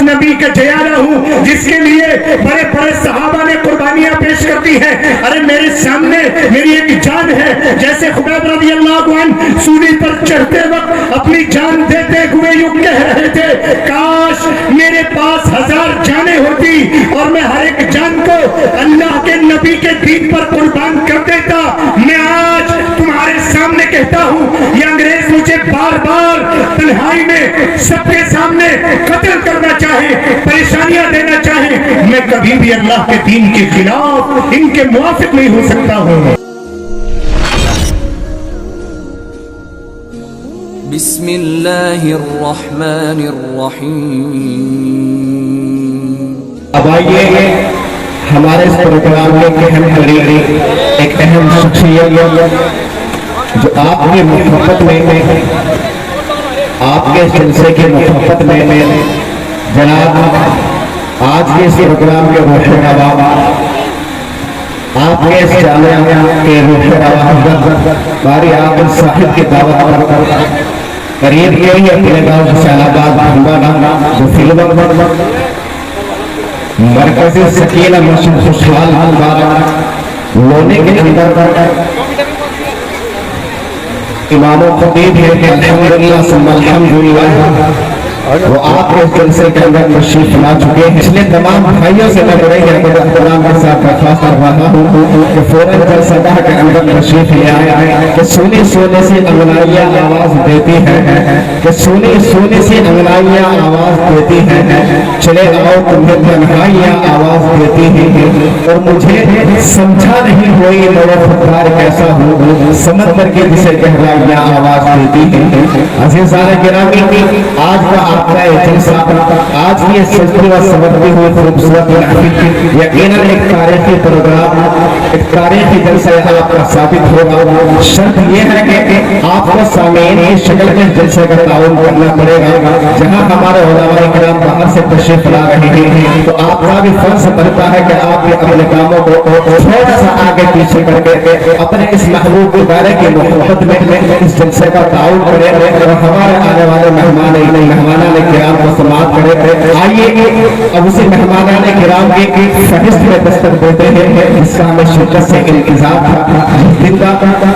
نبی کا جیارہ ہوں جس کے لیے بڑے بڑے صحابہ نے قربانیاں پیش کر دی ہیں. ارے میرے سامنے میری ایک جان ہے. جیسے خبیب رضی اللہ عنہ سولی پر چڑھتے وقت اپنی جان دیتے ہوئے یوں کہہ رہے تھے کاش میرے پاس 1000 جانیں ہوتی اور میں ہر ایک جان کو اللہ کے نبی کے دین پر قربان کر دیتا. میں آج تمہارے سامنے کہتا ہوں یہ انگریز مجھے بار بار تنہائی میں سب کے سامنے قتل کرنا چاہے, پریشانیاں دینا چاہے, میں کبھی بھی اللہ کے دین کے خلاف ان کے موافق نہیں ہو سکتا ہوں. بسم اللہ الرحمن الرحیم. اب آئیے ہمارے اس پروگرام میں ایک اہم شخصیت جو آپ کی محبت میں آپ کے جلسے کی محبت میں جناب آج کے اس پروگرام کے روشن نوا آپ کے اس جامعہ کے روشن نوا باری عاقل صاحب کی دعوت پر قریب کے ہی اپنے گاؤں حسین آباد بھنڈارا جو فلم مرکزی سکینہ مسجد خوشحال مبارک لونے کے اندر امام و خطیب ہے کہ الحمدللہ ثم الحمدللہ وہ آپ کے جلسے کے اندر تشریف لا چکے ہیں. اس لیے تمام بھائیوں سے میں بڑے احترام کے ساتھ درخواست کر رہا ہوں کہ فوراً جلسہ گاہ کے اندر تشریف لے آئے کہ سونے سونے سے انگنائیاں آواز دیتی ہیں کہ سونے سونے سے انگنائیاں آواز دیتی ہیں. چلے آؤ تمہیں تنہائیاں آواز دیتی ہیں اور مجھے سمجھا نہیں ہوئی میرے خوددار کیسا ہوں سمندر کے جسے گہرائیاں آواز دیتی ہیں. عزیزان گرامی آج کا آپ کا جلسہ آج کی سجدی و سمجھتی ہوئی خوبصورت محفل یقیناً ایک تاریخی پروگرام ایک تاریخی جلسہ آپ کا ثابت ہوگا. شرط یہ ہے کہ آپ کو سامعین کی شکل میں جلسے کا تعاون کرنا پڑے گا. جہاں ہمارے علماء کرام باہر سے تشریف لا رہے ہیں تو آپ کا بھی فرض بنتا ہے کہ آپ کے اپنے کاموں کو تھوڑا سا آگے پیچھے کر کے اپنے اس محبوب ادارے کی محبت میں اس جلسے کا تعاون کریں اور ہمارے آنے والے مہمانان کرام کو سماعت کرے. آئیے اب اسی مہمانان کرام کی فہرست میں دستک دیتے ہیں جس کا ہمیں شدت سے انتظار تھا, جس دن کا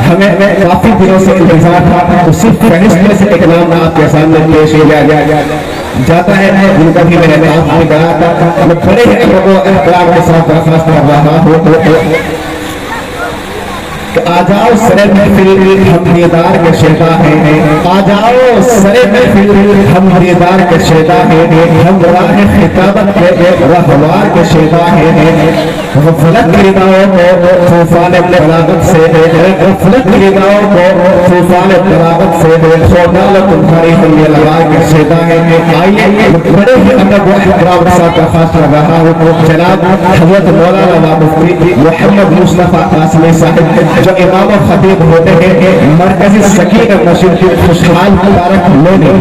ہمیں کافی دنوں سے انتظار تھا. اسی فہرست میں سے ایک نام آپ کے سامنے پیش کیا جاتا ہے جن کا بھی میں نے آپ کو بڑا تھا. میں بڑے احترام کے ساتھ درخواست کر رہا ہوں کہ آ جاؤ سرے محفل ہم دیدار کے شیدا ہیں. آ جاؤ سرے محفل ہم دیدار کے شیدا ہیں. ہم راہ خطابت کے رہوار کے شیدا ہیں. غفلت کی رداؤں کو طوفان بلاغت سے غفلت کی رداؤں کو طوفان بلاغت سے سوڈال تمہاری ہم یہ لگا کے شیدا ہیں. آئیے بڑے ہی ادب و احترام کے ساتھ درخواست کر رہا ہوں جناب حضرت مولانا مفتی محمد مصطفیٰ قاسمی صاحب جو امام و خطیب ہوتے ہیں مرکزی سکینہ مسجد خوشحال مبارک لونے.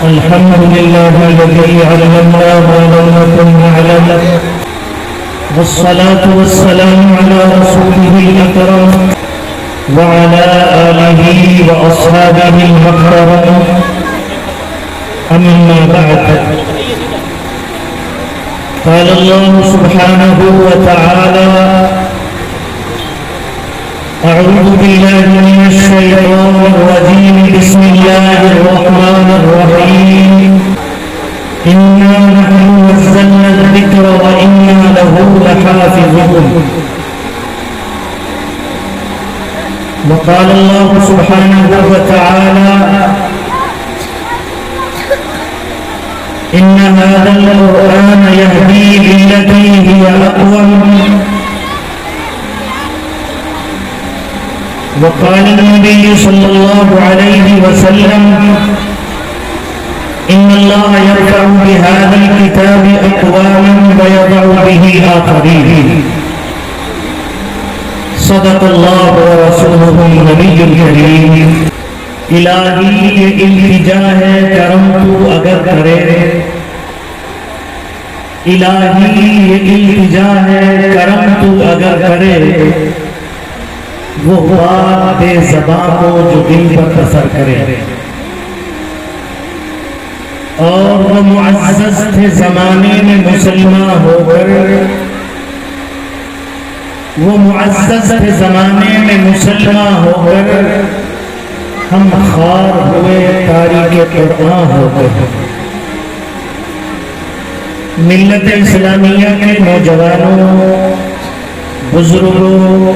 الحمدللہ الذی علمنا ما لم نکن نعلم والصلاة والسلام على رسوله الأكرم وعلى آله وأصحابه المكرمين. أما بعد قال الله سبحانه وتعالى أعوذ بالله من الشيطان الرجيم بسم الله الرحمن الرحيم. إنا نحن نزلنا الذكر وإنا له لحافظون. وقال الله سبحانه وتعالى إن هذا القرآن يهدي للتي هي أقوم. وقال النبي صلى الله عليه وسلم إن الله يرفع بهذا الكتاب أقواما ويضع به آخرين. صدق الله ورسوله النبي الكريم. الہی یہ التجا ہے کرم تو اگر کرے. الہی یہ التجا ہے کرم تو اگر کرے. وہ بات بے زبان کو جو دل پر اثر کرے. اور وہ معزز تھے زمانے میں مسلمان ہو کر، وہ معزز تھے زمانے میں مسلمان ہو کر، ہم خوار ہوئے تاریخ قرآن ہو کر۔ ملت اسلامیہ کے نوجوانوں، بزرگوں،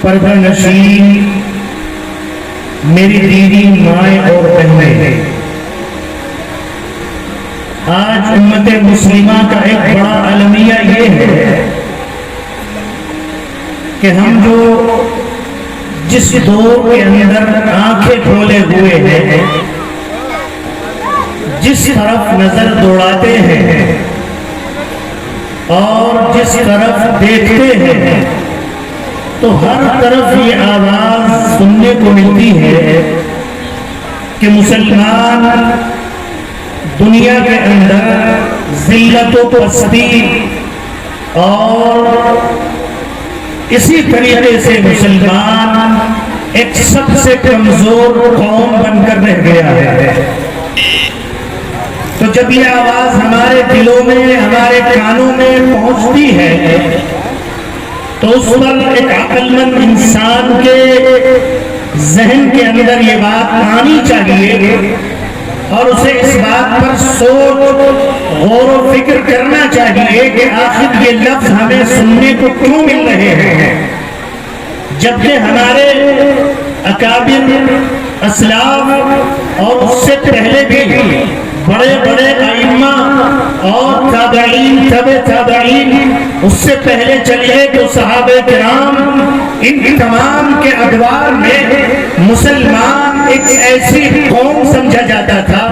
پردہ نشین، میری دیدی مائیں اور بہنیں، آج امت مسلمہ کا ایک بڑا المیہ یہ ہے کہ ہم جو جس دور کے اندر آنکھیں کھولے ہوئے ہیں، جس طرف نظر دوڑاتے ہیں اور جس طرف دیکھتے ہیں تو ہر طرف یہ آواز سننے کو ملتی ہے کہ مسلمان دنیا کے اندر ذلت و پستی اور اسی طریقے سے مسلمان ایک سب سے کمزور قوم بن کر رہ گیا ہے۔ تو جب یہ آواز ہمارے دلوں میں، ہمارے کانوں میں پہنچتی ہے تو اس وقت ایک عقل مند انسان کے ذہن کے اندر یہ بات آنی چاہیے اور اسے اس بات پر سوچ غور و فکر کرنا چاہیے کہ آخر یہ لفظ ہمیں سننے کو کیوں مل رہے ہیں، جبکہ ہمارے اکابر، اسلاف اور اس سے پہلے بھی بڑے بڑے ائمہ اور تابعین، تابعین، اس سے پہلے چلیے تو صحابہ کرام، ان تمام کے ادوار میں مسلمان ایک ایسی قوم سمجھا جاتا تھا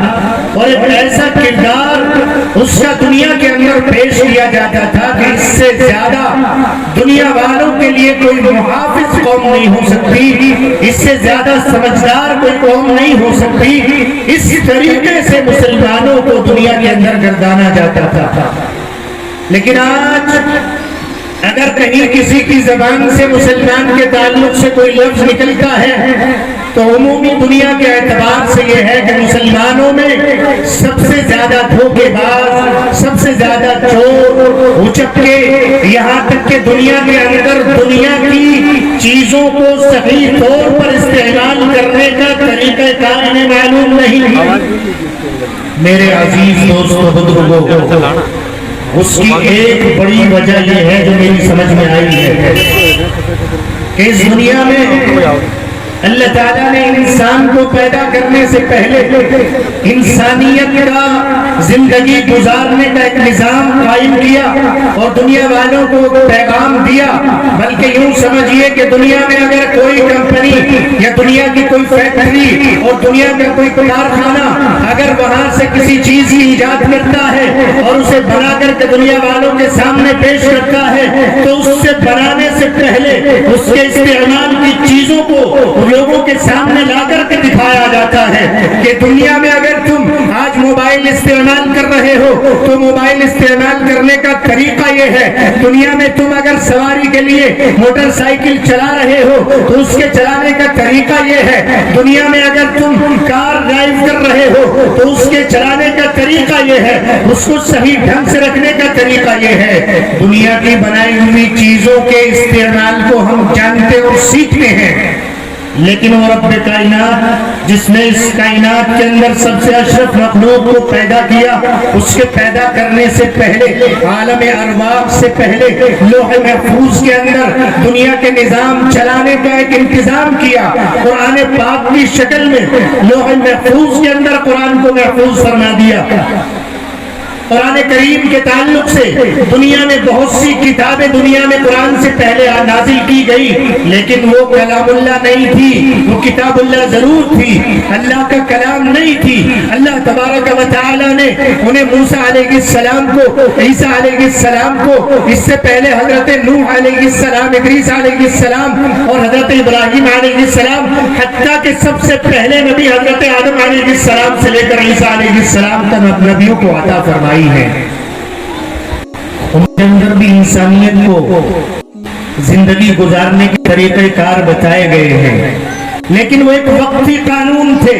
اور ایک ایسا کردار اس کا دنیا کے اندر پیش کیا جاتا تھا کہ اس سے زیادہ دنیا والوں کے لیے کوئی محافظ قوم نہیں ہو سکتی، اس سے زیادہ سمجھدار کوئی قوم نہیں ہو سکتی۔ اس طریقے سے مسلمانوں کو دنیا کے اندر گردانا جاتا تھا۔ لیکن آج اگر کہیں کسی کی زبان سے مسلمان کے تعلق سے کوئی لفظ نکلتا ہے تو عمومی دنیا کے اعتبار سے یہ ہے کہ مسلمانوں میں سب سے زیادہ دھوکے باز، سب سے زیادہ چور، اچکے، یہاں تک کہ دنیا کے اندر دنیا کی چیزوں کو صحیح طور پر استعمال کرنے کا طریقہ کار انہیں معلوم نہیں۔ میرے عزیز دوستو، بزرگوں، اس کی ایک بڑی وجہ یہ ہے جو میری سمجھ میں آئی ہے کہ اس دنیا میں اللہ تعالیٰ نے انسان کو پیدا کرنے سے پہلے انسانیت کا زندگی گزارنے کا ایک نظام قائم کیا اور دنیا والوں کو پیغام دیا، بلکہ یوں سمجھیے کہ دنیا میں اگر کوئی کمپنی یا دنیا کی کوئی فیکٹری اور دنیا کا کوئی کارخانہ اگر وہاں سے کسی چیز کی ایجاد کرتا ہے اور اسے بنا کر کے دنیا والوں کے سامنے پیش کرتا ہے تو اس سے بنانے سے پہلے اس کے استعمال کی چیزوں کو لوگوں کے سامنے لا کر کے دکھایا جاتا ہے کہ دنیا میں اگر تم آج موبائل استعمال کر رہے ہو تو موبائل استعمال کرنے کا طریقہ یہ ہے، دنیا میں تم اگر سواری کے لیے موٹر سائیکل چلا رہے ہو تو اس کے چلانے کا طریقہ یہ ہے، دنیا میں اگر تم کار ڈرائیو کر رہے ہو تو اس کے چلانے کا طریقہ یہ ہے، اس کو صحیح ڈھنگ سے رکھنے کا طریقہ یہ ہے۔ دنیا کی بنائی ہوئی چیزوں کے استعمال کو ہم جانتے اور سیکھتے ہیں، لیکن وہ رب کائنات جس نے اس کائنات کے اندر سب سے اشرف مخلوق کو پیدا کیا، اس کے پیدا کرنے سے پہلے عالم ارواح سے پہلے لوح محفوظ کے اندر دنیا کے نظام چلانے کا ایک انتظام کیا، قرآن پاک کی شکل میں لوح محفوظ کے اندر قرآن کو محفوظ فرما دیا۔ قرآن کریم کے تعلق سے دنیا میں بہت سی کتابیں دنیا میں قرآن سے پہلے نازل کی گئی، لیکن وہ کلام اللہ نہیں تھی، وہ کتاب اللہ ضرور تھی، اللہ کا کلام نہیں تھی۔ اللہ تبارک و تعالی نے انہیں موسیٰ علیہ السلام کو، عیسیٰ علیہ السلام کو، اس سے پہلے حضرت نوح علیہ السلام، ادریس علیہ السلام اور حضرت ابراہیم علیہ السلام، حتیٰ کہ سب سے پہلے نبی حضرت آدم علیہ السلام سے لے کر عیسیٰ علیہ السلام تک نبیوں کو عطا فرمائی ہے۔ ان کے اندر بھی انسانیت کو زندگی گزارنے کے طریقہ کار بتائے گئے ہیں۔ لیکن وہ ایک وقتی قانون تھے،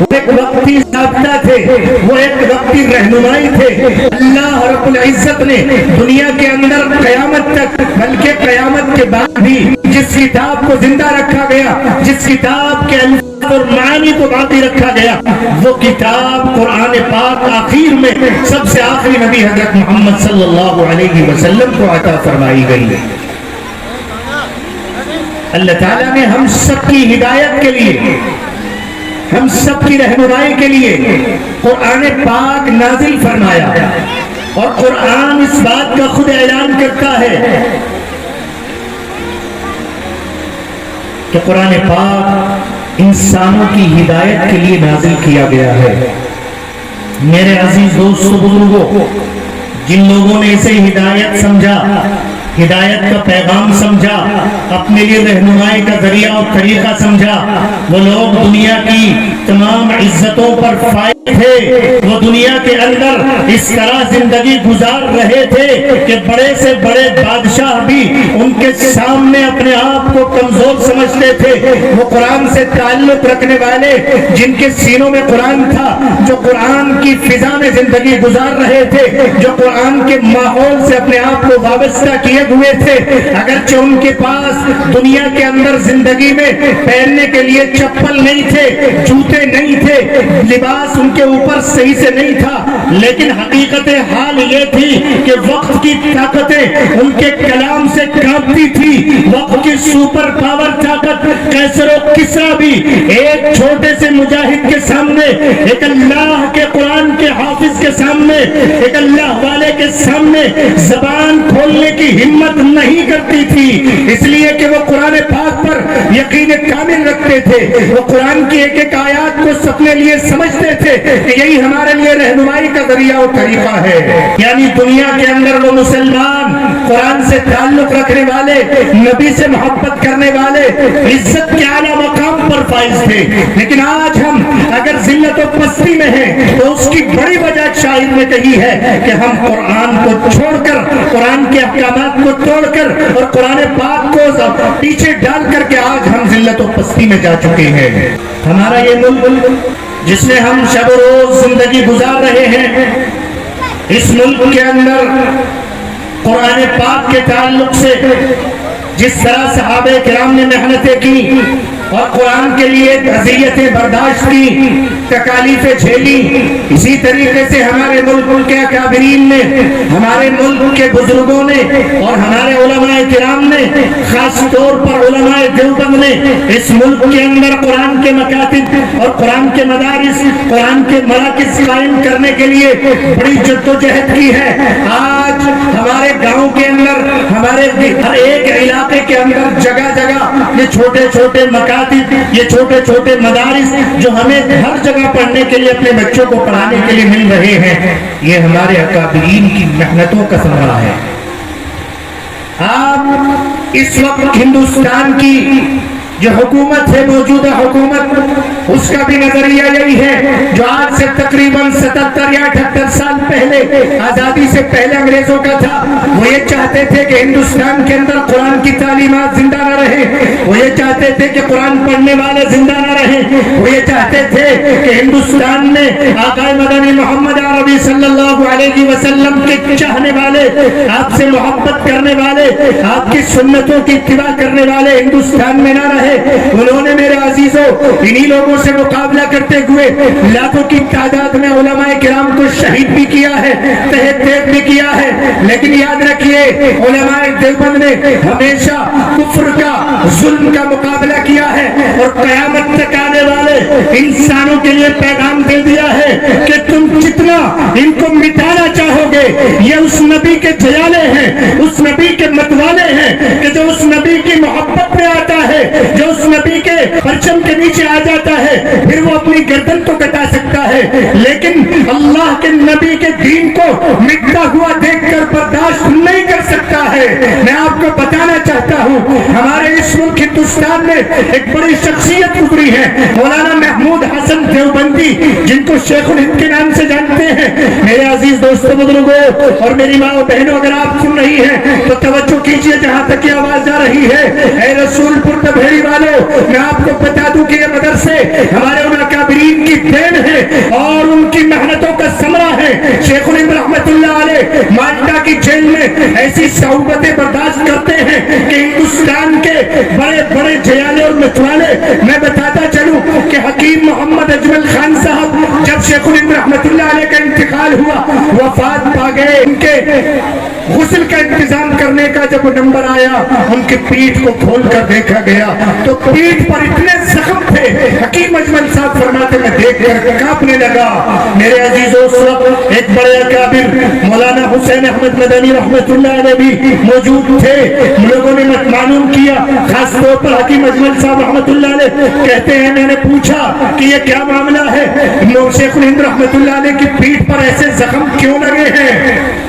وہ ایک وقتی ضابطہ تھے، وہ ایک وقتی رہنمائی تھے۔ اللہ رب العزت نے دنیا کے اندر قیامت تک بلکہ قیامت کے بعد بھی جس کتاب کو زندہ رکھا گیا، جس کتاب کے الفاظ اور معانی کو باقی رکھا گیا، وہ کتاب قرآن پاک آخر میں سب سے آخری نبی حضرت محمد صلی اللہ علیہ وسلم کو عطا فرمائی گئی ہے۔ اللہ تعالیٰ نے ہم سب کی ہدایت کے لیے، ہم سب کی رہنمائی کے لیے قرآن پاک نازل فرمایا، اور قرآن اس بات کا خود اعلان کرتا ہے کہ قرآن پاک انسانوں کی ہدایت کے لیے نازل کیا گیا ہے۔ میرے عزیز دوستو بزرگوں، جن لوگوں نے اسے ہدایت سمجھا، ہدایت کا پیغام سمجھا، اپنے لیے رہنمائی کا ذریعہ اور طریقہ سمجھا، وہ لوگ دنیا کی تمام عزتوں پر فائز تھے۔ وہ دنیا کے اندر اس طرح زندگی گزار رہے تھے کہ بڑے سے بڑے بادشاہ بھی ان کے سامنے اپنے آپ کو کمزور سمجھتے تھے۔ وہ قرآن سے تعلق رکھنے والے، جن کے سینوں میں قرآن تھا، جو قرآن کی فضا میں زندگی گزار رہے تھے، جو قرآن کے ماحول سے اپنے آپ کو وابستہ کیے ہوئے تھے، اگرچہ ان کے پاس دنیا کے اندر زندگی میں پہننے کے لیے چپل نہیں تھے، جوتے نہیں تھے، لباس ان کے اوپر صحیح سے نہیں تھا، لیکن حقیقت حال یہ تھی کہ وقت کی طاقتیں ان کے کلام سے کانپتی تھی۔ وقت کی سپر پاور طاقت قیصر و کسریٰ بھی ایک چھوٹے سے مجاہد کے سامنے، ایک اللہ کے قرآن کے حافظ کے سامنے، ایک اللہ والے کے سامنے زبان کھولنے کی ہمت نہیں کرتی تھی، اس لیے کہ وہ قرآن پاک پر یقین کامل رکھتے تھے۔ وہ قرآن کی ایک ایک آیات کو اپنے لیے سمجھتے تھے کہ یہی ہمارے لیے رہنمائی کا ذریعہ اور طریقہ ہے۔ یعنی دنیا کے اندر وہ مسلمان قرآن سے تعلق رکھنے والے، نبی سے محبت کرنے والے عزت کے اعلیٰ مقام پر فائز تھے، لیکن آج ہم اگر ذلت و پستی میں ہیں تو اس کی بڑی وجہ شاعر نے کہی ہے کہ ہم قرآن کو چھوڑ کر، قرآن کے احکامات کو توڑ کر اور قرآن پاک کو پیچھے ڈال کر کے آج ہم ذلت و پستی میں جا چکے ہیں۔ ہمارا یہ ملک جس میں ہم شب و روز زندگی گزار رہے ہیں، اس ملک کے اندر قرآن پاک کے تعلق سے جس طرح صحابہ کرام نے محنتیں کی اور قرآن کے لیے اذیتیں برداشت کی، تکالیفیں جھیلی، اسی طریقے سے ہمارے ملک کے اکابرین نے، ہمارے ملک کے بزرگوں نے اور ہمارے علماء کرام نے، خاص طور پر علماء دیوبند نے اس ملک کے اندر قرآن کے مکاتب اور قرآن کے مدارس، قرآن کے مراکز قائم کرنے کے لیے بڑی جدوجہد کی ہے۔ آج ہمارے گاؤں کے اندر، ہمارے ہر ایک علاقے کے اندر جگہ جگہ یہ چھوٹے چھوٹے مکاتب، یہ چھوٹے چھوٹے مدارس جو ہمیں ہر جگہ پڑھنے کے لیے، اپنے بچوں کو پڑھانے کے لیے مل رہے ہیں، یہ ہمارے اکابرین کی محنتوں کا ثمرہ ہے۔ آپ اس وقت ہندوستان کی جو حکومت ہے، موجودہ حکومت، اس کا بھی نظریہ یہی ہے جو آج سے تقریباً 77 یا 78 سال پہلے، آزادی سے پہلے انگریزوں کا تھا۔ وہ یہ چاہتے تھے کہ ہندوستان کے اندر قرآن کی تعلیمات زندہ نہ رہے، وہ یہ چاہتے تھے کہ قرآن پڑھنے والے زندہ نہ رہیں، وہ یہ چاہتے تھے کہ ہندوستان میں آقا مدنی محمد عربی صلی اللہ علیہ وسلم کے چاہنے والے، آپ سے محبت کرنے والے، آپ کی سنتوں کی اتباع کرنے والے ہندوستان میں نہ رہے۔ انہوں نے میرے عزیزوں انہی لوگوں سے مقابلہ کرتے ہوئے لاکھوں کی تعداد میں علماء کرام کو شہید بھی کیا ہے، تحت تیب بھی کیا ہے، لیکن یاد رکھیے علماء دیوبند نے ہمیشہ کفر کا، ظلم کا مقابلہ کیا ہے اور قیامت تک آنے والے انسانوں کے لیے پیغام دے دیا ہے کہ تم جتنا ان کو مٹانا چاہو گے، یہ اس نبی کے جلالے ہیں، اس نبی کے متوالے ہیں کہ جو اس نبی کی محبت میں آتا ہے، جو اس نبی کے پرچم کے نیچے آ جاتا ہے، پھر وہ اپنی گردن تو کٹا سکتا ہے، لیکن اللہ کے نبی کے دین کو مٹتا ہوا دیکھ کر برداشت نہیں کر سکتا ہے۔ میں آپ کو بتانا چاہتا ہوں، ہمارے اس ملک ہندوستان میں ایک بڑی شخصیت گزری ہے، مولانا محمود حسن دیوبندی، جن کو شیخ الہند کے نام سے جانتے ہیں۔ میرے عزیز دوستوں، بزرگوں اور میری ماں بہنوں، اگر آپ سن رہی ہیں تو توجہ کیجئے جہاں تک یہ آواز جا رہی ہے۔ اے رسول پور بھیڑی والے، میں آپ کو بتا دوں کہ یہ مدرسے ہمارے ان اکابرین کی دین ہے اور ان کی محنتوں کا ثمرہ ہے. شیخ الہند رحمت اللہ علیہ مالٹا کی جیل میں ایسی صعوبتیں برداشت کرتے ہیں کہ ہندوستان کے بڑے بڑے جیالے اور متوالے، میں بتاتا چلوں کہ حکیم محمد اجمل خان صاحب جب شیخ الہند رحمت اللہ علیہ کا انتقال ہوا، وفات پا گئے، ان کے غسل کا انتظام کرنے کا جب نمبر آیا، ان کی پیٹھ کو کھول کر دیکھا گیا تو پیٹھ پر اتنے زخم تھے، حکیم اجمل صاحب فرماتے میں دیکھ کر کانپنے لگا. میرے عزیزوں، اس وقت ایک بڑے اکابر مولانا حسین احمد مدنی رحمت اللہ علیہ بھی موجود تھے. لوگوں نے معلوم کیا، خاص طور پر حکیم اجمل صاحب رحمت اللہ علیہ کہتے ہیں میں نے پوچھا کہ یہ کیا معاملہ ہے، شیخ الہند رحمت اللہ علیہ کی پیٹھ پر ایسے زخم کیوں لگے ہیں؟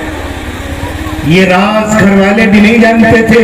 یہ راز گھر والے بھی نہیں جانتے تھے،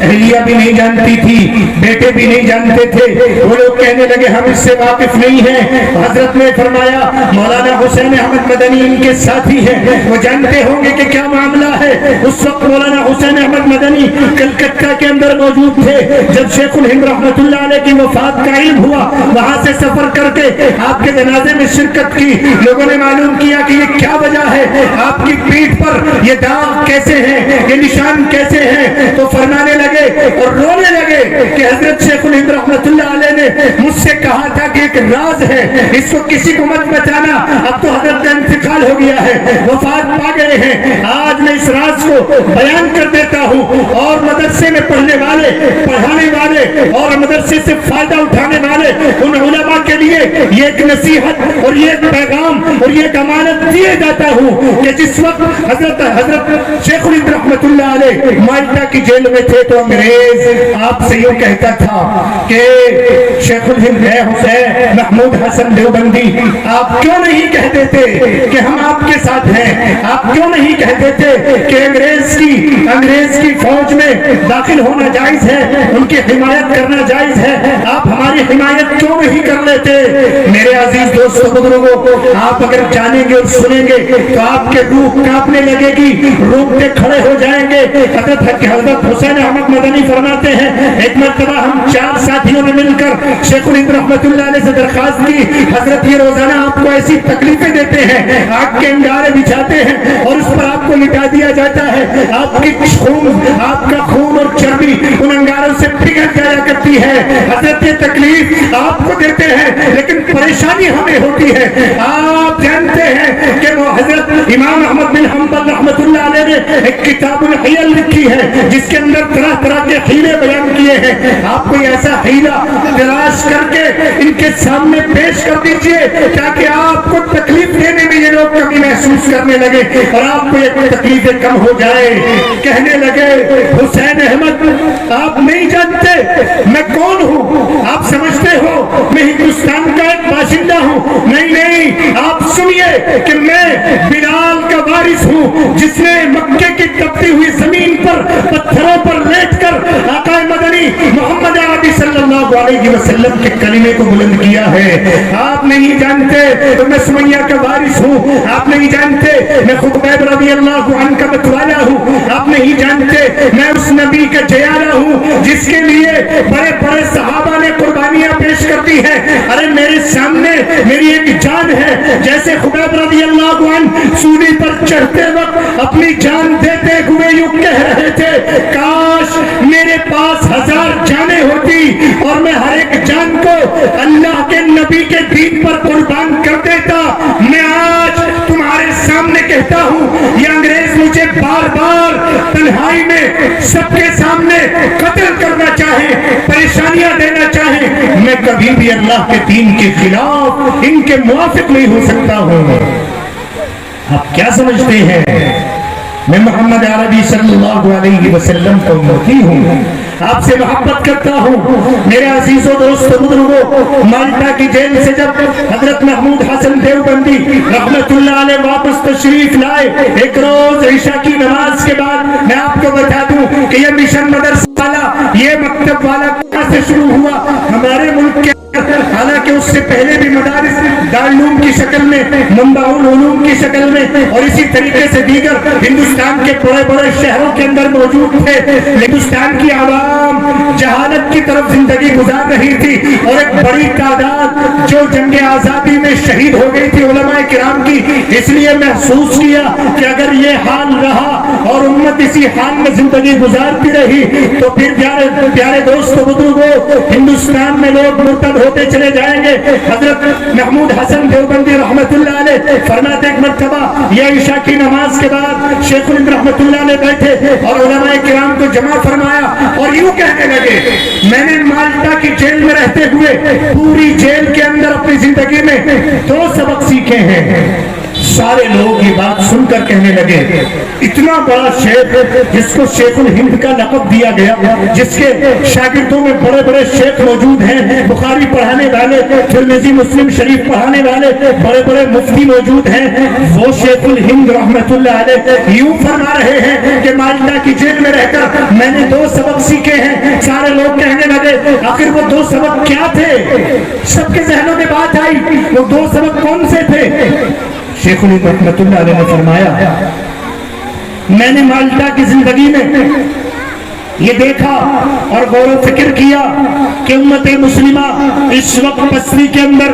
اہلیہ بھی نہیں جانتی تھی، بیٹے بھی نہیں جانتے تھے. وہ لوگ کہنے لگے ہم اس سے واقف نہیں ہیں. حضرت نے فرمایا مولانا حسین احمد مدنی ان کے ساتھی ہیں، وہ جانتے ہوں گے کہ کیا معاملہ ہے. اس وقت مولانا حسین احمد مدنی کلکتہ کے اندر موجود تھے. جب شیخ الہند رحمت اللہ علیہ کی وفات کا علم ہوا، وہاں سے سفر کر کے آپ کے جنازے میں شرکت کی. لوگوں نے معلوم کیا کہ یہ کیا وجہ ہے، آپ کی پیٹھ پر یہ داغ کیسے یہ نشان کیسے ہیں؟ تو فرمانے لگے اور رونے لگے کہ حضرت شیخ الہند رحمت اللہ علیہ نے مجھ سے کہا تھا کہ ایک راز ہے، اس کو کسی کو مت بتانا. اب تو حضرت کا انتقال ہو گیا ہے، وفات پا گئے ہیں. آج میں اس راز کو بیان کر دیتا ہوں اور مدرسے میں پڑھنے والے، پڑھانے والے اور مدرسے سے فائدہ اٹھانے والے ان علماء کے لیے یہ ایک نصیحت اور یہ ایک پیغام اور یہ ایک امانت دیے جاتا ہوں کہ جس وقت حضرت شیخ الہند رحمت اللہ علیہ مالٹا کی جیل میں تھے تو انگریز آپ سے یوں کہتا تھا کہ شیخ الہند ہے حسین محمود حسن دیوبندی، آپ کیوں نہیں کہتے تھے کہ ہم آپ کے ساتھ ہیں؟ آپ کیوں نہیں کہتے تھے کہ انگریز کی فوج میں داخل ہونا جائز ہے، ان کی حمایت کرنا جائز ہے؟ آپ ہماری حمایت کیوں نہیں کر لیتے؟ میرے عزیز دوستوں بزرگوں، آپ اگر جانیں گے اور سنیں گے تو آپ کے روح کانپنے لگے گی، روح کے کھڑے ہو جائیں گے. حضرت حسین احمد مدنی فرماتے ہیں ایک مرتبہ ہم 4 ساتھیوں نے مل کر شیخ الہند رحمت اللہ علیہ سے درخواست کی، حضرت یہ روزانہ آپ کو ایسی تکلیفیں دیتے ہیں، آگ کے انگارے بچھاتے ہیں اور اس پر آپ کو مٹا دیا جاتا ہے، آپ کا خون اور چربی ان انگاروں سے پگھل جایا کرتی ہے. حضرت یہ تکلیف آپ کو دیتے ہیں لیکن پریشانی ہمیں ہوتی ہے. آپ جانتے ہیں کہ وہ حضرت امام احمد بن حنبل رحمت اللہ علیہ نے ایک کتاب الحیل لکھی ہے جس کے اندر طرح طرح کے حیلے بیان کیے ہیں. آپ کوئی ایسا حیلہ تلاش کر کے ان کے سامنے پیش کر دیجئے تاکہ آپ کو تکلیف دینے میں یہ لوگ کمی محسوس کرنے لگے اور آپ کو یہ تکلیفیں کم ہو جائے. کہنے لگے حسین احمد آپ نہیں جانتے میں کون ہوں، آپ سمجھتے ہو میں ہندوستان کا ایک باشندہ ہوں. نہیں، آپ سنیے کہ میں بلال کا وارث ہوں جس نے مکے کی تپتی ہوئی زمین پر پتھروں پر لیٹ کر آقا مدنی محمد عربی صلی اللہ علیہ وسلم کے کلمے کو بلند کیا ہے. آپ نہیں جانتے تو میں سمیہ کا وارث ہوں. آپ نہیں جانتے میں خبیب رضی اللہ عنہ کا متوالا ہوں. آپ نہیں جانتے میں اس نبی کا جیالہ ہوں جس کے لیے بڑے بڑے صحابہ نے قربانیاں پیش کر دی ہیں. ارے میرے سامنے میری ایک جان ہے، جیسے خبیب رضی اللہ عنہ سولی پر چڑھتے وقت اپنی جان دیتے ہوئے یوں کہہ رہے تھے کاش میرے پاس 1000 جانیں ہوتی اور میں ہر ایک جان کو اللہ کے نبی کے دین پر قربان کر دیتا. میں آج تمہارے سامنے کہتا ہوں یہ انگریز مجھے بار بار تنہائی میں سب کے سامنے قتل کرنا چاہے، پریشانیاں دینا چاہے، میں کبھی بھی اللہ کے دین کے خلاف ان کے موافق نہیں ہو سکتا ہوں. آپ کیا سمجھتے ہیں میں محمد عربی صلی اللہ علیہ وسلم کو امتی ہوں، آپ سے محبت کرتا ہوں. میرے عزیزوں دوستوں بزرگوں، مالٹا کی جیل سے جب حضرت محمود حسن دیوبندی رحمت اللہ علیہ واپس تشریف لائے، ایک روز عشاء کی نماز کے بعد میں آپ کو بتا دوں کہ یہ مشن مدرسہ والا، یہ مکتب والا کہاں سے شروع ہوا؟ ہمارے ملک کے حالانکہ اس سے پہلے بھی مدارس دارالعلوم کی شکل میں، منبع العلوم کی شکل میں اور اسی طریقے سے دیگر ہندوستان کے بڑے بڑے شہروں کے اندر موجود تھے. ہندوستان کی عوام جہالت کی طرف زندگی گزار رہی تھی اور ایک بڑی تعداد جو جنگ آزادی میں شہید ہو گئی تھی علماء کرام کی. اس لیے محسوس کیا کہ اگر یہ حال رہا اور امت اسی حال میں زندگی گزارتی رہی تو پھر پیارے دوستو بزرگوں، ہندوستان میں لوگ مرتد ہوتے چلے جائیں گے. حضرت محمود حسن دیوبندی رحمت اللہ علیہ فرماتے ایک مرتبہ یہ عشاء کی نماز کے بعد شیخ الہند رحمت اللہ علیہ بیٹھے اور علماء کرام کو جمع فرمایا اور یوں کہنے لگے، میں نے مالٹا کی جیل میں رہتے ہوئے پوری جیل کے اندر اپنی زندگی میں 2 سبق سیکھے ہیں. سارے لوگ یہ بات سن کر کہنے لگے اتنا بڑا شیخ جس کو شیخ الہند کا لقب دیا گیا، جس کے شاگردوں میں بڑے بڑے شیخ موجود ہیں، بخاری پڑھانے والے، ترمذی مسلم شریف پڑھانے والے بڑے بڑے مفتی موجود ہیں، وہ شیخ الہند رحمت اللہ علیہ یوں فرما رہے ہیں کہ مالٹا کی جیل میں رہ کر میں نے 2 سبق سیکھے ہیں. سارے لوگ کہنے لگے آخر وہ 2 سبق کیا تھے؟ سب کے ذہنوں میں بات آئی وہ 2 سبق کون سے تھے؟ شیخ الہند رحمت اللہ علیہ نے فرمایا میں نے مالٹا کی زندگی میں یہ دیکھا اور غور و فکر کیا کہ امت مسلمہ اس وقت پستی کے اندر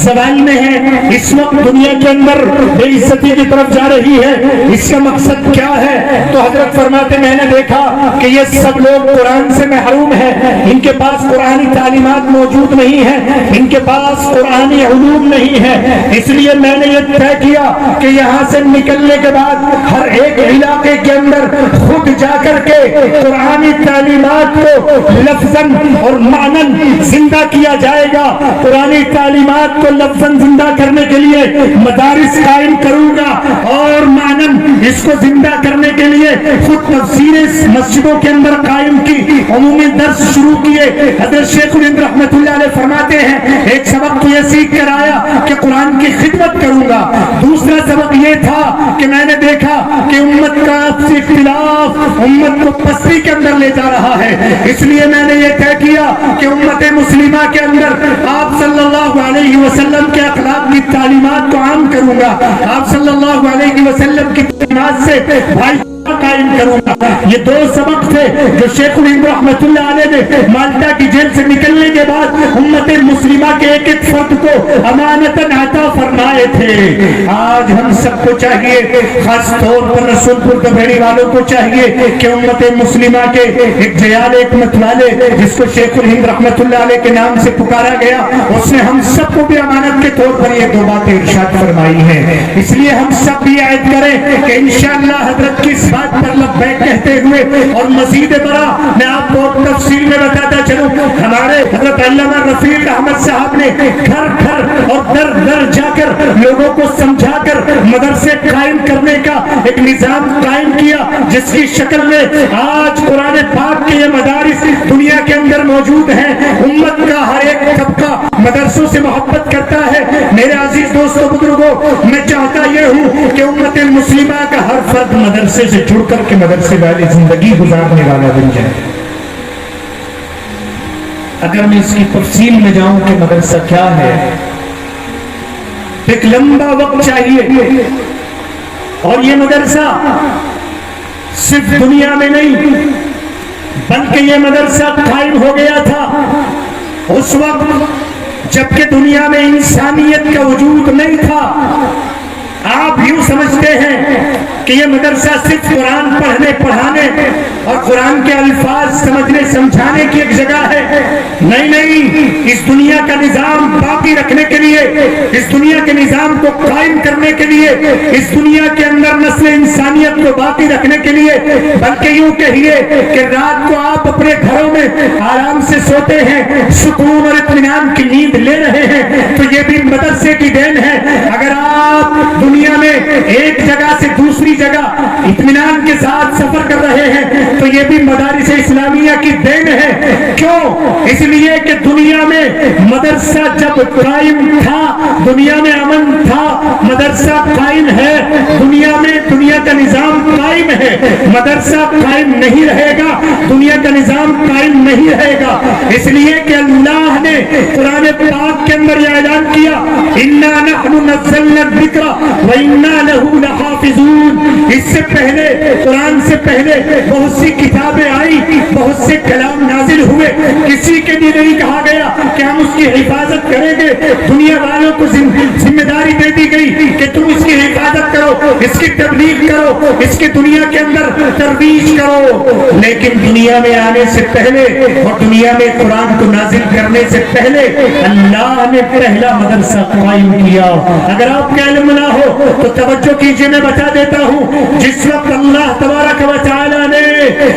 زوال میں ہے، اس وقت دنیا کے اندر بے عزتی کی طرف جا رہی ہے. اس کا مقصد کیا ہے؟ تو حضرت فرماتے میں نے دیکھا کہ یہ سب لوگ قرآن سے محروم ہیں، ان کے پاس قرآنی تعلیمات موجود نہیں ہیں، ان کے پاس قرآنی علوم نہیں ہے. اس لیے میں نے یہ طے کیا کہ یہاں سے نکلنے کے بعد ہر ایک علاقے کے اندر خود جا کر کے قرآن تعلیمات کو لفظاً اور معنن زندہ کیا جائے گا. قرآنی تعلیمات کو لفظاً زندہ کرنے کے لیے مدارس قائم کروں گا اور معنن اس کو زندہ کرنے کے لیے خود تفسیریں مسجدوں کے اندر قائم کی، عمومی درس شروع کیے. حضرت شیخ الہند رحمت اللہ علیہ فرماتے ہیں ایک سبق تو یہ سیکھ کر آیا کہ قرآن کی خدمت کروں گا. دوسرا سبق یہ تھا کہ میں نے دیکھا کہ امت کا آپسی اختلاف امت کو پستی کے اندر لے جا رہا ہے. اس لیے میں نے یہ طے کیا کہ امت مسلمہ کے اندر آپ صلی اللہ علیہ وسلم کے اخلاق کی تعلیمات کو عام کروں گا، آپ صلی اللہ علیہ وسلم کی تعلیمات سے بھائی قائم کروں گا. یہ 2 سبق تھے جو شیخ الہند رحمت اللہ علیہ نے مالٹا کی جیل سے نکلنے کے بعد امت مسلمہ کے ایک ایک فرد کو امانتاً عطا فرمائے تھے. آج ہم سب کو چاہیے، خاص طور پر رسول پور دبیڑی والوں کو چاہیے کہ امت مسلمہ کے ایک جیال ایک متوالے جس کو شیخ الہند رحمت اللہ علیہ کے نام سے پکارا گیا، اس نے ہم سب کو بھی امانت کے طور پر یہ 2 باتیں ارشاد فرمائی ہیں. اس لیے ہم سب بھی عہد کریں کہ انشاءاللہ حضرت کی اس بات پر لبیک کہتے ہوئے اور مزید برآں میں آپ کو تفصیل میں بتاتا چلوں، ہمارے حضرت علامہ رفیق احمد صاحب نے گھر گھر اور در در جا کر لوگوں کو سمجھا کر مدرسے قائم کرنے کا ایک نظام قائم کیا، جس کی شکل میں آج قرآن پاک کے یہ مدارس دنیا کے اندر موجود ہیں. امت کا ہر ایک طبقہ مدرسوں سے محبت کرتا ہے. میرے عزیز دوستوں بزرگوں، میں چاہتا یہ ہوں کہ امت مسلمہ کا ہر فرد مدرسے سے جڑ کر کے مدرسے والی زندگی گزارنے والا بن جائے. اگر میں اس کی تفصیل میں جاؤں کہ مدرسہ کیا ہے، ایک لمبا وقت چاہیے. اور یہ مدرسہ صرف دنیا میں نہیں بلکہ یہ مدرسہ قائم ہو گیا تھا اس وقت جبکہ دنیا میں انسانیت کا وجود نہیں تھا. آپ یوں سمجھتے ہیں کہ یہ مدرسہ صرف قرآن پڑھنے پڑھانے اور قرآن کے الفاظ سمجھنے سمجھانے کی ایک جگہ ہے. نہیں، اس دنیا کا نظام باقی رکھنے کے لیے، اس دنیا کے نظام کو قائم کرنے کے لیے، اس دنیا کے اندر نسل انسانیت کو باقی رکھنے کے لیے، بلکہ یوں کہیے کہ رات کو آپ اپنے گھروں میں آرام سے سوتے ہیں، سکون اور اطمینان کی نیند لے رہے ہیں، تو یہ بھی مدرسے کی دین ہے. اگر آپ دنیا میں ایک جگہ سے دوسری جگہ اطمینان کے ساتھ سفر کر رہے ہیں تو یہ بھی مدارس اسلامیہ کی دین ہے. کیوں؟ اس لیے کہ دنیا میں مدرسہ جب قائم تھا، دنیا میں امن تھا، مدرسہ قائم ہے، دنیا میں دنیا کا نظام قائم ہے، مدرسہ قائم نہیں رہے گا، دنیا کا نظام قائم نہیں رہے گا، اس لیے کہ اللہ نے قرآن پاک کے اندر یہ اعلان کیا اِنَّا نَحْنُ نَزَّلْنَا الذِّكْرَ وَإِنَّا لَهُ لَحَافِظُونَ۔ اس سے پہلے قرآن سے پہلے بہت سی کتابیں آئی، بہت سے کلام نازل ہوئے، کسی کے لیے نہیں کہا گیا کہ ہم اس کی حفاظت کریں گے، دنیا والوں کو ذمہ داری دے دی گئی کہ تم اس کی حفاظت کرو، اس کی تبلیغ کرو، اس کی دنیا کے اندر ترویج کرو، لیکن دنیا میں آنے سے پہلے اور دنیا میں قرآن کو نازل کرنے سے پہلے اللہ نے پہلا مدرسہ قائم کیا۔ اگر آپ کا علم نہ ہو تو توجہ کیجئے، میں بتا دیتا ہوں، جس وقت اللہ تبارک و تعالی نے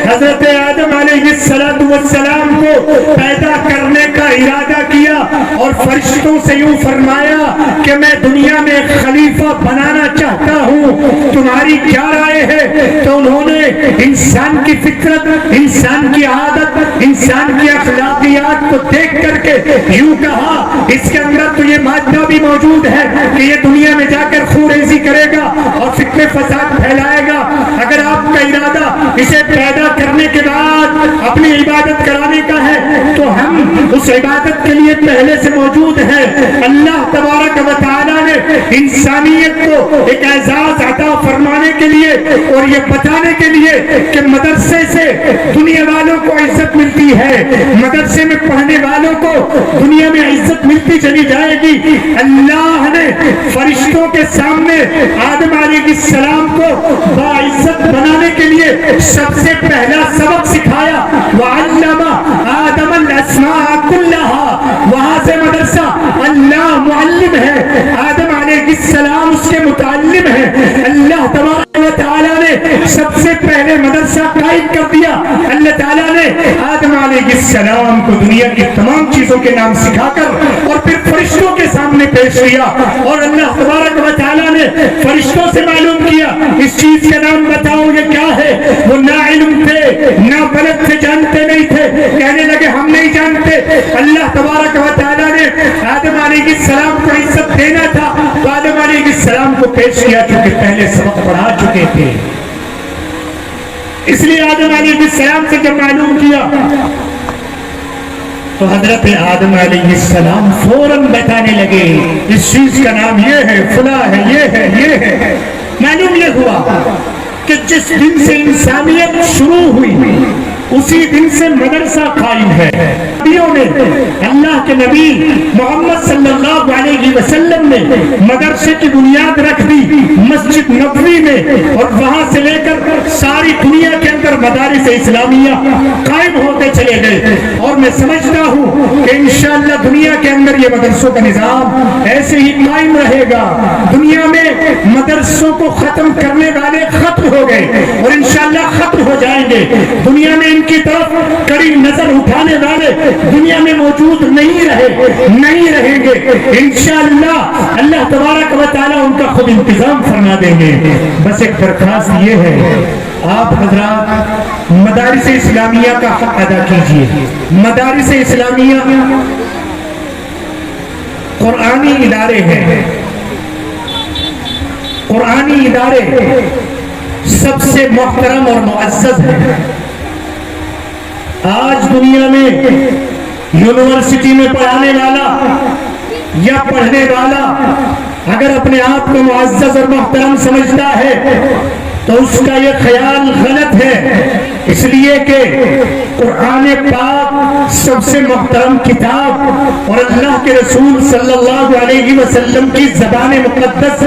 حضرت آدم علیہ السلام کو پیدا کرنے کا ارادہ کیا اور فرشتوں سے یوں فرمایا کہ میں دنیا میں خلیفہ بنانا چاہتا ہوں، تمہاری کیا رائے ہے؟ تو انہوں نے انسان کی فطرت، انسان کی عادت، انسان کی اخلاقیات کو دیکھ کر کے یوں کہا اس کے اندر تو یہ مادہ بھی موجود ہے کہ یہ دنیا میں جا کر خوریزی کرے گا اور فتنہ فساد پھیلائے گا، اگر آپ کا ارادہ اسے پیدا کرنے کے بعد اپنی عبادت کرانے کا ہے تو ہم اس عبادت کے لیے پہلے سے موجود ہیں۔ اللہ تبارک و تعالی نے انسانیت کو ایک اعزاز عطا فرمانے کے لیے اور یہ بتانے کے لیے کہ مدرسے سے دنیا والوں کو عزت ملتی ہے، مدرسے میں پڑھنے والوں کو دنیا میں عزت ملتی چلی جائے گی، اللہ نے فرشتوں کے سامنے آدم علیہ السلام کو باعزت بنانے کے لیے سب سے پہلا سبق سکھایا، وَعَلَّمَ آدَمَ الْأَسْمَاءَ كُلَّهَا۔ وہاں سے مدرسہ، اللہ معلم ہے، آدم علیہ السلام اس کے متعلم ہے، اللہ تبارک و تعالیٰ نے سب سے پہلے مدرسہ قائم کر دیا، اللہ تعالیٰ نے آدم علیہ السلام کو دنیا کی تمام چیزوں کے نام سکھا کر اور پھر فرشتوں کے سامنے پیش کیا، اور اللہ تبارک و تعالیٰ نے فرشتوں سے معلوم کیا اس چیز کا نام بتاؤ یہ کیا ہے، وہ نا علم تھے، نا بلد تھے، جانتے نہیں تھے، کہنے لگے ہم نہیں جانتے، اللہ تبارک و تعالیٰ نے آدم علیہ السلام کو عزت دینا تھا تو آدم علیہ السلام کو پیش کیا چونکہ پہلے سبق پڑھا چکے تھے، اس لیے آدم علیہ السلام سے جب معلوم کیا تو حضرت آدم علیہ السلام فوراً بتانے لگے اس چیز کا نام یہ ہے، فلاں ہے، یہ ہے، یہ ہے۔ معلوم یہ ہوا کہ جس دن سے انسانیت شروع ہوئی اسی دن سے مدرسہ قائم ہے۔ نبیوں نے، اللہ کے نبی محمد صلی اللہ علیہ وسلم نے مدرسے کی بنیاد رکھ دی مسجد نبوی میں، اور وہاں سے لے کر ساری دنیا کے اندر مدارس اسلامیہ قائم ہوتے چلے گئے، اور میں سمجھتا ہوں کہ انشاءاللہ دنیا کے اندر یہ مدرسوں کا نظام ایسے ہی قائم رہے گا۔ دنیا میں مدرسوں کو ختم کرنے والے ختم ہو گئے اور انشاءاللہ ختم ہو جائیں گے، دنیا میں ان کی طرف کڑی نظر اٹھانے والے دنیا میں موجود نہیں رہیں گے، انشاءاللہ اللہ تبارک و تعالیٰ ان کا خود انتظام فرما دیں گے۔ بس ایک درخواست یہ ہے، آپ حضرات مدارس اسلامیہ کا حق ادا کیجئے۔ مدارس اسلامیہ قرآنی ادارے ہیں، قرآنی ادارے سب سے محترم اور معزز ہیں۔ آج دنیا میں یونیورسٹی میں پڑھانے والا یا پڑھنے والا اگر اپنے آپ کو معزز اور محترم سمجھتا ہے تو اس کا یہ خیال غلط ہے، اس لیے کہ قرآن پاک سب سے محترم کتاب اور اللہ کے رسول صلی اللہ علیہ وسلم کی زبان مقدس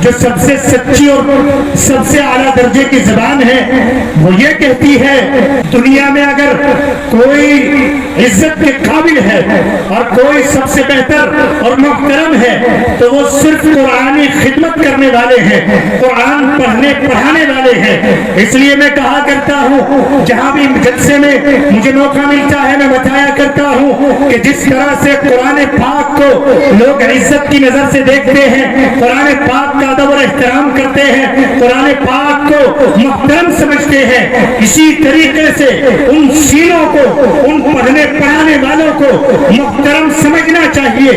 جو سب سے سچی اور سب سے اعلیٰ درجے کی زبان ہے، وہ یہ کہتی ہے دنیا میں اگر کوئی عزت کے قابل ہے اور کوئی سب سے بہتر اور محترم ہے تو وہ صرف قرآنی خدمت کرنے والے ہیں، قرآن پڑھانے والے ہیں۔ اس لیے میں کہا کرتا ہوں، جہاں بھی جلسے میں مجھے موقع ملتا ہے میں بتایا کرتا ہوں کہ جس طرح سے قرآن پاک کو لوگ عزت کی نظر سے دیکھتے ہیں، قرآن پاک کا ادب اور احترام کرتے ہیں، قرآن پاک کو محترم سمجھتے ہیں، اسی طریقے سے ان سینوں کو، ان پڑھنے پڑھانے والوں کو محترم سمجھنا چاہیے،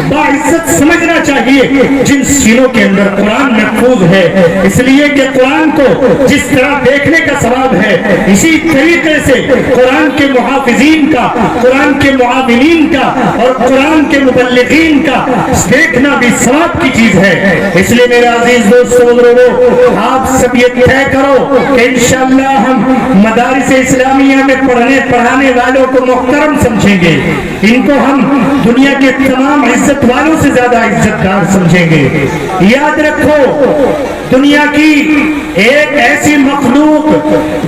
باعزت سمجھنا چاہیے جن سینوں کے اندر قرآن محفوظ ہے۔ اس لیے کہ قرآن کو جس طرح دیکھنے کا ثواب ہے، اسی طریقے سے قرآن کے محافظین کا، قرآن کے معاونین کا اور قرآن کے مبلغین کا دیکھنا بھی ثواب کی چیز ہے۔ اس لیے میرے عزیز دوستو بزرگوں، آپ سب یہ طے کرو کہ انشاءاللہ ہم مدارس اسلامیہ میں پڑھنے پڑھانے والوں کو محترم سمجھیں گے، ان کو ہم دنیا کے تمام عزت والوں سے زیادہ عزت دار سمجھیں گے۔ یاد رکھو، دنیا کی ایک ایسی مخلوق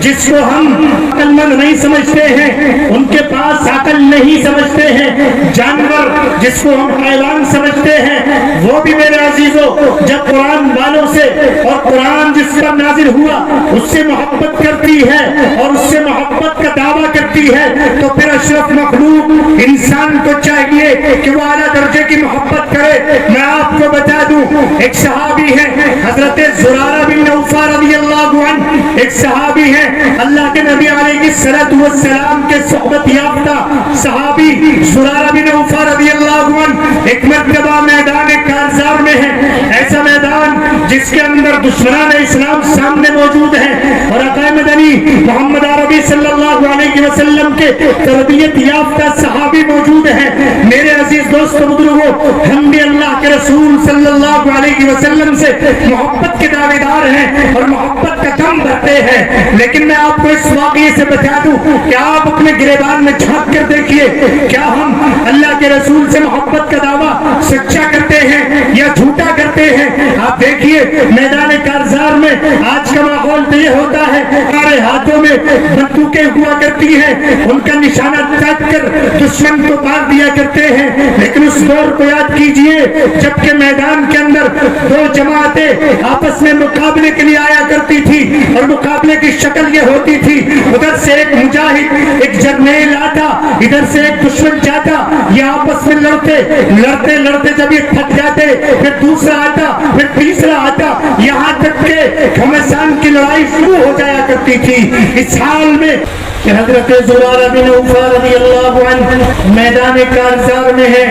جس کو ہم عقل مند نہیں سمجھتے ہیں، ان کے پاس عقل نہیں سمجھتے ہیں، جانور جس کو ہم حیوان سمجھتے ہیں، وہ بھی میرے عزیزوں جب قرآن والوں سے اور قرآن جس پر نازل ہوا اس سے محبت کرتی ہے اور اس سے محبت کا دعویٰ کرتی ہے، تو پھر اشرف مخلوق انسان کو چاہیے کہ وہ اعلیٰ درجے کی محبت کرے۔ میں آپ کو بتا دوں، ایک صحابی ہے حضرت زرارہ بن نوفل رضی اللہ عنہ، ایک صحابی ہے اللہ کے نبی علیہ الصلوۃ والسلام کے صحبت یافتہ صحابی زرارہ بن نوفل رضی اللہ عنہ ایک مرتبہ میدان کارزار میں ہے، ایسا میدان جس کے اندر دشمنان اسلام سامنے موجود ہیں اور آقا مدنی محمد عربی صلی اللہ علیہ وسلم کے تربیت یافتہ صحابی موجود ہیں۔ میرے عزیز دوستو بزرگوں، ہم بھی اللہ کے رسول صلی اللہ علیہ وسلم سے محبت کے دعوے دار ہیں اور محبت کا دم بھرتے ہیں، لیکن میں آپ کو اس واقعے سے بتا دوں کہ آپ اپنے گریبان میں جھانک کر دیکھیے، کیا ہم اللہ کے رسول سے محبت کا دعویٰ سچا کرتے ہیں یا جھوٹا کرتے ہیں؟ آپ دیکھیے میدان کارزار میں آج کا ماحول تو یہ ہوتا ہے، ہمارے ہاتھوں میں بندوقیں ہوا کرتی ہیں، ان کا نشانہ تاک کر دشمن کو مار دیا کرتے ہیں، لیکن اس دور کو یاد کیجئے جبکہ میدان کے اندر دو جماعتیں آپس میں مقابلے کے لیے آیا کرتی تھی اور مقابلے کی شکل یہ ہوتی تھی، ادھر سے ایک مجاہد ایک جرنیل آتا، ادھر سے ایک دشمن جاتا، یہ آپس میں لڑتے لڑتے لڑتے جب یہ تھک جاتے پھر دوسرا آتا، پھر تیسرا آتا، یہاں تک کہ گھمسان کی لڑائی شروع ہو جایا کرتی تھی۔ اس حال میں کہ حضرت زرارہ بن نوفل رضی اللہ عنہ میدان کارزار میں ہے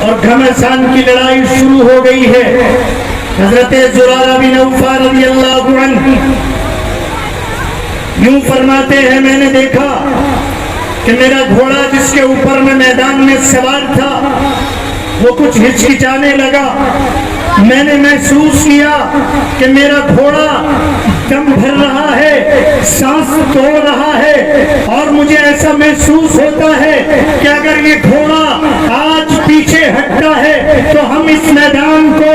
اور گھمسان کی لڑائی شروع ہو گئی ہے۔ حضرت زرارہ بن نوفل رضی اللہ عنہ یوں فرماتے ہیں، میں نے دیکھا کہ میرا گھوڑا جس کے اوپر میں میدان میں سوار تھا وہ کچھ ہچکچانے لگا، میں نے محسوس کیا کہ میرا گھوڑا دم بھر رہا ہے، سانس توڑ رہا ہے، اور مجھے ایسا محسوس ہوتا ہے کہ اگر یہ گھوڑا آج پیچھے ہٹتا ہے تو ہم اس میدان کو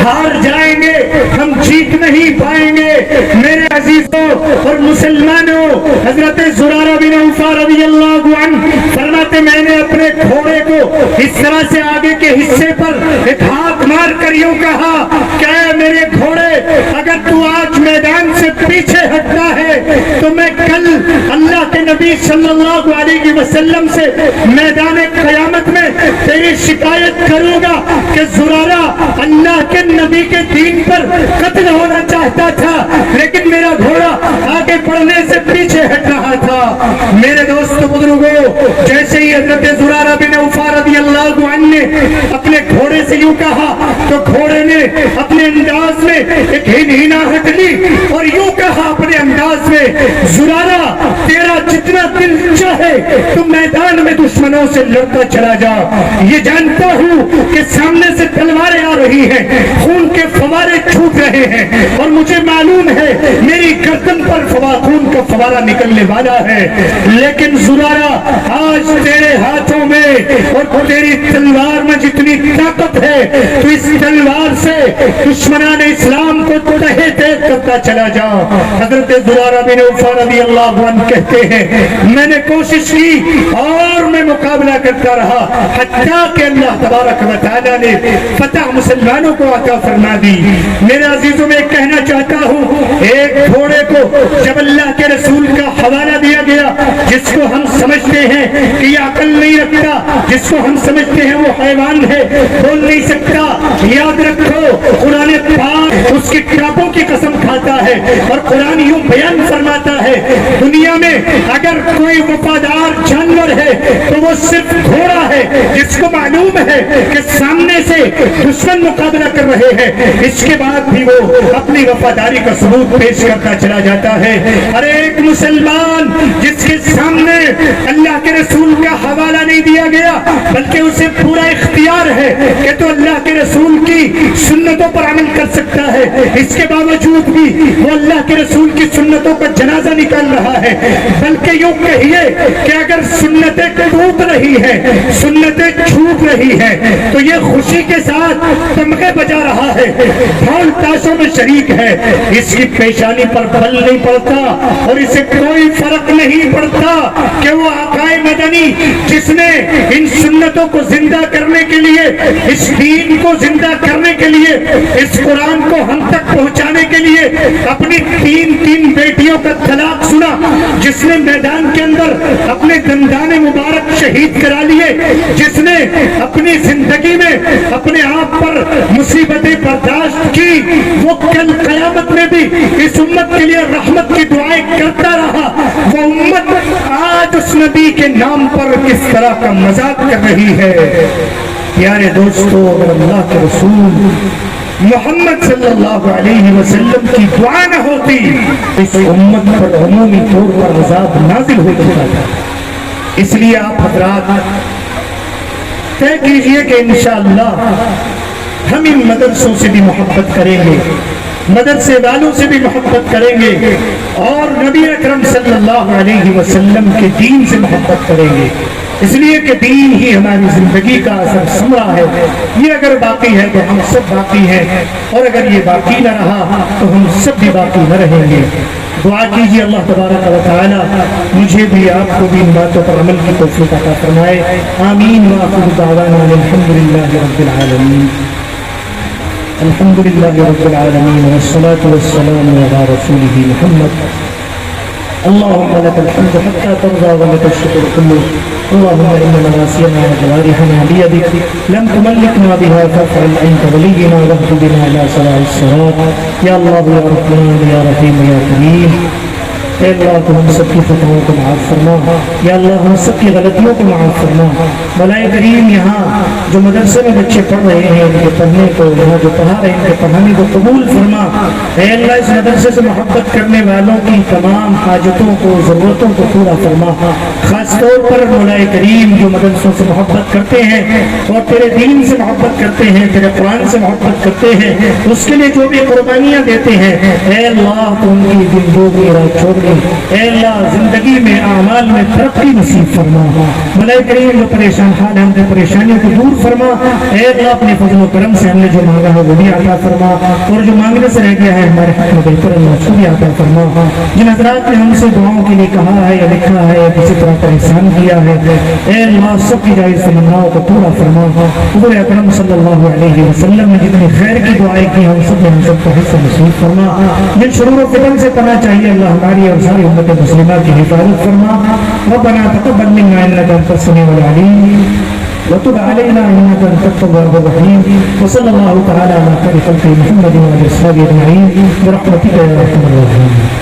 ہار جائیں گے، ہم جیت نہیں پائیں گے۔ میرے عزیزوں اور مسلمانوں، حضرت زرارہ بن نوفل رضی اللہ عنہ فرماتے میں نے اپنے گھوڑے کو اس طرح سے آگے کے حصے پر ایک ہاتھ مار کر یوں کہا کہ اے میرے گھوڑے، اگر تو آج میدان سے پیچھے ہٹتا ہے تو میں کل اللہ کے نبی صلی اللہ علیہ وسلم سے میدان قیامت میں تیری شکایت کروں گا کہ زرارہ اللہ کے نبی کے دین پر قتل ہونا چاہتا تھا لیکن میرا گھوڑا آگے بڑھنے سے پیچھے ہٹ رہا تھا۔ میرے دوست بزرگوں، جیسے ہی حضرت زرارہ بن نوفل رضی اللہ عنہ نے اپنے گھوڑے سے یوں کہا تو گھوڑے نے اپنے انداز میں ایک ہنہناہٹ لی اور یوں کہا اپنے انداز میں، زرارہ تیرا جتنا دل چاہے تو میدان میں دشمنوں سے لڑتا چلا جا، یہ جانتا ہوں کہ سامنے سے تلواریں آ رہی ہیں، خون کے فوارے چھوٹ رہے ہیں اور مجھے معلوم ہے میری گردن پر خون کا فوارہ نکلنے والا ہے، لیکن زرارہ آج تیرے ہاتھوں میں اور تیری تلوار میں جتنی طاقت ہے تو اس تلوار سے دشمنان اسلام کو تہہ تیز کرتا چلا جا۔ حضرت زرارہ بن نوفل رضی اللہ عنہ کہتے ہیں میں نے کوشش کی اور میں مقابلہ کرتا رہا حتیٰ کہ اللہ تبارک و تعالیٰ نے فتح مسلمانوں کو عطا فرما دی۔ میرے عزیزوں میں کہنا چاہتا ہوں، ایک گھوڑے کو جب اللہ کے رسول کا حوالہ دیا گیا جس کو ہم سمجھتے ہیں کہ یہ عقل نہیں رکھتا، جس کو ہم سمجھتے ہیں وہ حیوان ہے، بول نہیں سکتا، یاد رکھو قرآن پاک اس کی کتابوں کی قسم کھاتا ہے اور قرآن یوں بیان فرماتا ہے دنیا میں اگر کوئی وفادار جانور ہے تو وہ صرف گھوڑا ہے جس کو معلوم ہے کہ سامنے سے دشمن مقابلہ کر رہے ہیں، اس کے بعد بھی وہ اپنی وفاداری کا ثبوت پیش کرتا چلا جاتا ہے۔ ارے ایک مسلمان جس کے سامنے اللہ کے رسول کا حوالہ نہیں دیا گیا بلکہ اسے پورا اختیار ہے کہ تو اللہ کے رسول کی سنتوں پر عمل کر سکتا ہے، اس کے باوجود بھی وہ اللہ کے رسول کی سنتوں کا جنازہ نکال رہا ہے، بلکہ یوں کہیے کہ اگر سنتیں ٹوٹ رہی ہیں، سنتیں چھوٹ رہی ہیں تو یہ خوشی کے ساتھ تمغے بجا رہا ہے، ڈھول تاشوں میں شریک ہے، اس کی پیشانی پر بل نہیں پڑتا اور اسے کوئی فرق نہیں پڑتا کہ وہ آقائے مدنی جس نے ان سنتوں کو زندہ کرنے کے لیے، اس دین کو زندہ کرنے کے لیے، اس قرآن کو ہم تک پہنچانے کے لیے اپنی تین بیٹیوں کا طلاق سنا، جس نے میدان کے اندر اپنے دندان مبارک شہید کرا لیے، جس نے اپنی زندگی میں اپنے آپ پر مصیبتیں برداشت کی، وہ کل قیامت میں بھی اس امت کے لیے رحمت کی دعائیں کرتا رہا، وہ امت آج اس نبی کے نام پر کس طرح کا مذاق کر رہی ہے۔ پیارے دوستو، اگر اللہ کے رسول محمد صلی اللہ علیہ وسلم کی دعا نہ ہوتی اس امت پر عمومی طور پر عذاب نازل ہو چکا تھا۔ اس لیے آپ حضرات طے کیجئے کہ انشاءاللہ ہم ان مدرسوں سے بھی محبت کریں گے، مدرسے والوں سے بھی محبت کریں گے اور نبی اکرم صلی اللہ علیہ وسلم کے دین سے محبت کریں گے، اس لیے کہ دین ہی ہماری زندگی کا اثر ثمرہ ہے۔ یہ اگر باقی ہے تو ہم سب باقی ہیں، اور اگر یہ باقی نہ رہا تو ہم سب بھی باقی نہ رہیں گے۔ دعا کیجیے اللہ تبارک و تعالی مجھے بھی آپ کو بھی ان باتوں پر عمل کی توفیق عطا فرمائے۔ آمین وآخر دعوانا الحمدللہ رب العالمین۔ الحمدللہ رب العالمین والصلاة والسلام علی رسولہ محمد۔ اللهم لك الحمد حتى ترضى ولك الشكر كله، اللهم إن نواسينا وجوارحنا بيدك لم تملكنا بها فافعل أنت ولينا واهد بنا إلى سواء الصراط۔ يا الله يا رحمن يا رحيم يا كريم، اے اللہ تو ہم سب کی خطاؤں کو معاف فرما، یا اللہ ہم سب کی غلطیوں کو معاف فرما۔ مولا کریم یہاں جو مدرسے میں بچے پڑھ رہے ہیں ان کے پڑھنے کو، یہاں جو پڑھا رہے ہیں ان کے پڑھانے کو قبول فرما۔ اے اللہ اس مدرسے سے محبت کرنے والوں کی تمام حاجتوں کو، ضرورتوں کو پورا فرما۔ خاص طور پر مولا کریم جو مدرسوں سے محبت کرتے ہیں اور تیرے دین سے محبت کرتے ہیں، تیرے قرآن سے محبت کرتے ہیں، اس کے لیے جو بھی قربانیاں دیتے ہیں، اے اللہ تو ان کی زندگی رات چھوڑ، اے اللہ زندگی میں اعمال میں ترقی نصیب فرما۔ مولا کریم جو پریشان حال ہیں ان کی پریشانیوں کو دور فرما۔ اے اللہ اپنے فضل و کرم سے ہم نے جو مانگا ہے وہ بھی عطا فرما، اور جو مانگنے سے رہ گیا ہے ہمارے حق میں بہتر اللہ اس کو بھی عطا فرما۔ جن حضرات نے ہم سے دعاؤں کے لیے کہا ہے یا لکھا ہے یا کسی طرح پریشان کیا ہے، اے اللہ سب کی جائز تمناؤں کو پورا فرما۔ حضور اکرم صلی اللہ علیہ وسلم نے جتنی خیر کی دعائیں کی ہم سب نے ہم سب کو حصہ نصیب فرما۔ جن شرور و فتن سے پناہ چاہیے اللہ ہماری اور ساری امت مسلمہ کی حفاظت فرما۔ ربنا تقبل منا انك انت السميع العليم وتب علينا انك انت التواب الرحيم، وصلى الله تعالى على خير خلقه محمد وعلى اله وصحبه اجمعين برحمتك يا ارحم الراحمين۔